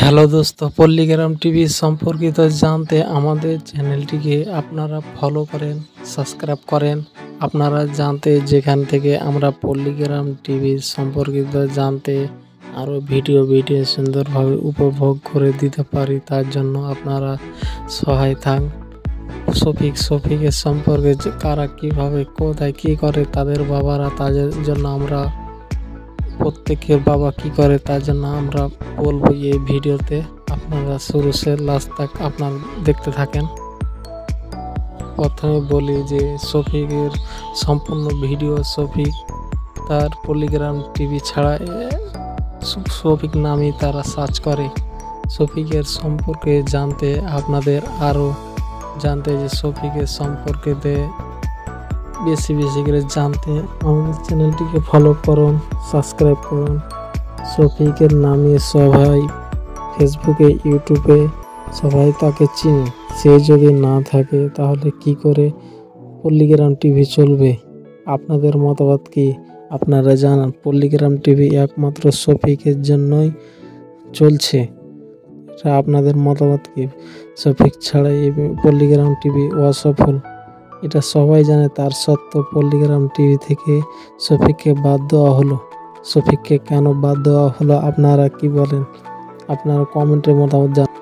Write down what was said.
Hello দোস্ত, পল্লীগ্রাম TV সম্পর্কিত জানতে আমাদের চ্যানেলটিকে আপনারা ফলো করেন, সাবস্ক্রাইব করেন। আপনারা জানতে যেখান থেকে আমরা পল্লীগ্রাম টিভি সম্পর্কিত জানতে আরও ভিডিও সুন্দরভাবে উপভোগ করে দিতে পারি, তার জন্য আপনারা সহায় থাক। শফিকের সম্পর্কে কারা কীভাবে কোথায় কী করে তাদের বাবারা, তাদের জন্য আমরা প্রত্যেকের বাবা কি করে তার জন্য আমরা বলবো এই ভিডিওতে। আপনারা শুরু সে লাস্ট তক আপনারা দেখতে থাকেন। প্রথমে বলি যে শফিকের সম্পূর্ণ ভিডিও, শফিক তার পল্লীগ্রাম টিভি ছাড়া শফিক নামে তারা সার্চ করে। শফিকের সম্পর্কে জানতে আপনাদের আরও জানতে যে শফিকের সম্পর্কেতে বেশি করে জানতে আমাদের চ্যানেলটিকে ফলো করুন, সাবস্ক্রাইব করুন। শফিকের নামে সবাই ফেসবুকে, ইউটিউবে সবাই তাকে চিনে। সে যদি না থাকে তাহলে কি করে পল্লীগ্রাম টিভি চলবে? আপনাদের মতামত কি আপনারা জানান। পল্লীগ্রাম টিভি একমাত্র শফিকের জন্যই চলছে, এটা আপনাদের মতামত কি? শফিক ছাড়া এই পল্লীগ্রাম টিভি অসফল, এটা সবাই জানে। তার সত্ত্বেও পল্লীগ্রাম টিভি থেকে শফিককে বাদ দেওয়া হলো। শফিককে কেন বাদ দেওয়া হলো আপনারা কি বলেন? আপনারা কমেন্টের মতামত জানান।